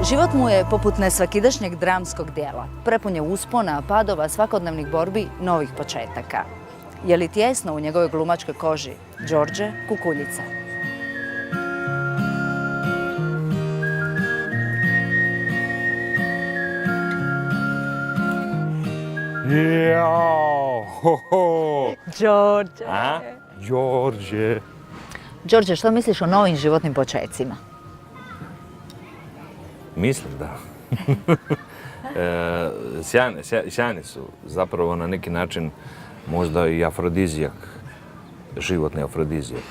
Život mu je poput nesvakidašnjeg dramskog dijela. Prepun je uspona, padova, svakodnevnih borbi, novih početaka. Je li tjesno u njegovoj glumačkoj koži? Đorđe Kukuljica. Jao, ho, ho. Đorđe. A? Đorđe. Đorđe, što misliš o novim životnim početcima? Mislim da. Sjajni su. Zapravo na neki način možda i afrodizijak, životni afrodizijak,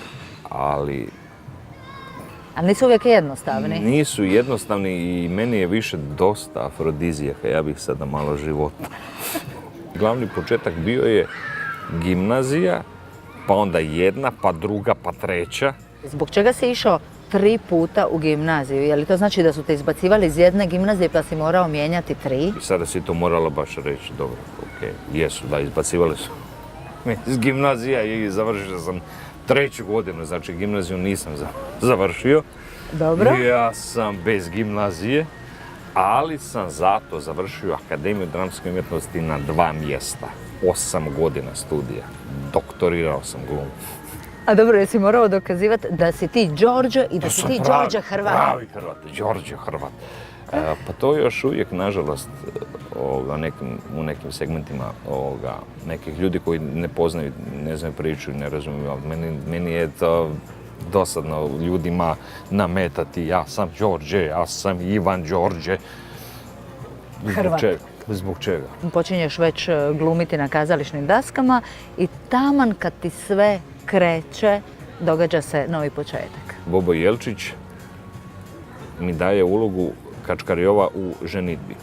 ali A nisu uvijek jednostavni. nisu jednostavni i meni je više dosta afrodizijaka, ja bih sada malo života. Glavni početak bio je gimnazija, pa onda jedna, pa druga, pa treća. Zbog čega si išao 3 puta u gimnaziju? Je li to znači da su te izbacivali iz jedne gimnazije pa si morao mijenjati 3? I sada si to morala baš reći, dobro, ok, jesu, da, izbacivali su me iz gimnazija i završio sam 3. godinu, znači gimnaziju nisam završio. Dobro. Ja sam bez gimnazije, ali sam zato završio Akademiju dramske umjetnosti na 2 mjesta. 8 godina studija. Doktorirao sam glumu. A dobro, jesi morao dokazivati da si ti Đorđe i da si ti Đorđe Hrvat? Pravi Hrvat, Đorđe Hrvat. Pa to još uvijek, nažalost, u nekim segmentima nekih ljudi koji ne poznaju, ne znaju priču i ne razumiju. Meni je to dosadno ljudima nametati, ja sam Đorđe, ja sam Ivan Đorđe. Hrvat. Zbog čega? Počinješ već glumiti na kazališnim daskama i taman kad ti sve kreće, događa se novi početak. Bobo Jelčić mi daje ulogu Kačkarijova u ženidbi.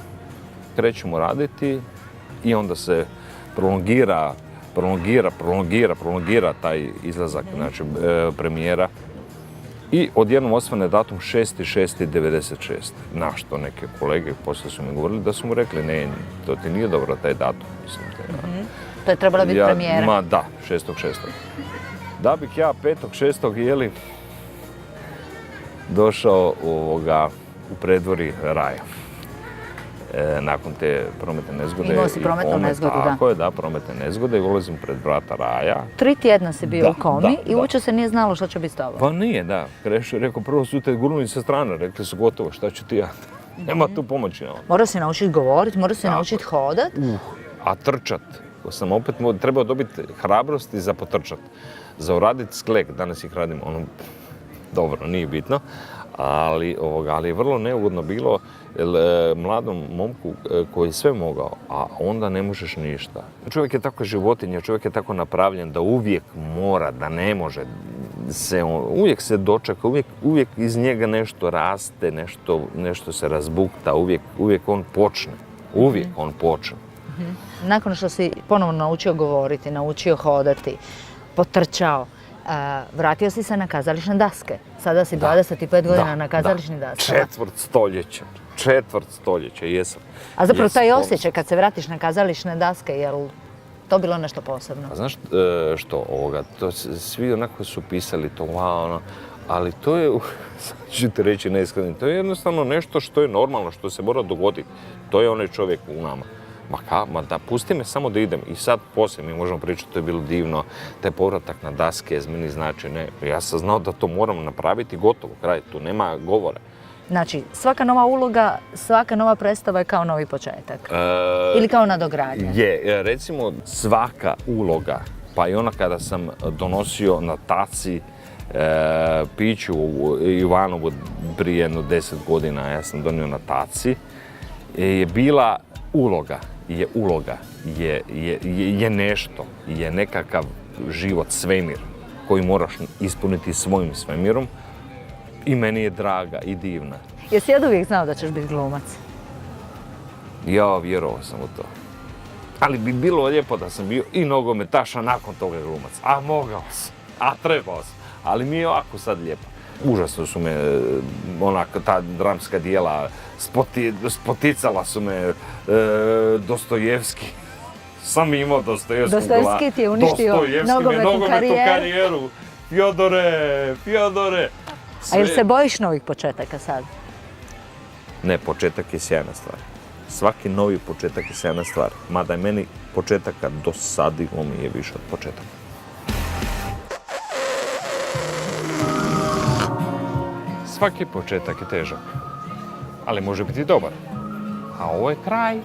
Krećemo raditi i onda se prolongira taj izlazak, znači premijera. I odjednom osvane datum 6.6.96. Na što neke kolege poslije su mi govorili da su mu rekli ne, to ti nije dobro taj datum. Mislim, To je trebala biti premijera. Ma da, 6.6. Da bih ja 5.6. došao u predvorji raja. Nakon te prometne nezgode. Imao si prometnu nezgodu, da. Tako je, da, prometne nezgode i ulazim pred vrata raja. 3 tjedna si bio u komi i uopće se nije znalo što će biti s tobom. Pa nije, da. Rekao, prvo su te gurnuli sa strane, rekli su gotovo, šta ću ti ja? Nema tu pomoći. Morao si naučiti govoriti, morao si naučiti hodat. A trčat. Sam opet trebao dobiti hrabrosti za potrčat. Za uraditi sklek, danas ih radim, dobro, nije bitno. Ali je vrlo neugodno bilo mladom momku koji je sve mogao, a onda ne možeš ništa. Čovjek je tako životinja, čovjek je tako napravljen da uvijek mora, da ne može. Uvijek se dočeka, uvijek iz njega nešto raste, nešto se razbukta, uvijek on počne. Uvijek on počne. Nakon što si ponovno naučio govoriti, naučio hodati, potrčao, vratio si se na kazališne daske. Sada si 25 godina na kazališnim daskama. Četvrt stoljeća, jesam. A zapravo taj osjećaj kad se vratiš na kazališne daske, je li to bilo nešto posebno? A znaš što, to svi onako su pisali to, ali to je, ću ti reći neiskreno, to je jednostavno nešto što je normalno, što se mora dogoditi. To je onaj čovjek u nama. Ma da, pusti me samo da idem. I sad poslije mi možemo pričati, to je bilo divno, taj povratak na daske meni znači ne. Ja sam znao da to moram napraviti, gotovo, kraj, tu nema govora. Znači, svaka nova uloga, svaka nova predstava je kao novi početak. Ili kao nadogradnja. Recimo svaka uloga, pa i ona kada sam donosio na taci piću u Ivanovu prije jedno 10 godina, ja sam donio na taci, je bila uloga, je nešto, je nekakav život, svemir koji moraš ispuniti svojim svemirom i meni je draga i divna. Jesi uvijek znao da ćeš biti glumac? Ja vjerovao sam u to. Ali bi bilo lijepo da sam bio i nogometaš, a nakon toga glumac. A mogao sam, a trebao sam. Ali mi je ovako sad lijepo. Užasno su me, ta dramska dijela, spoticala su me Dostojevski. Sam imao Dostojevsku glavu. Dostojevski ti je uništio nogometnu karijeru. Fjodore. A jel se bojiš novih početaka sad? Ne, početak je sjajna stvar. Svaki novi početak je sjajna stvar. Mada je meni početaka dosadilo mi je više od početaka. Svaki početak je težak, ali može biti dobar. A ovo je kraj.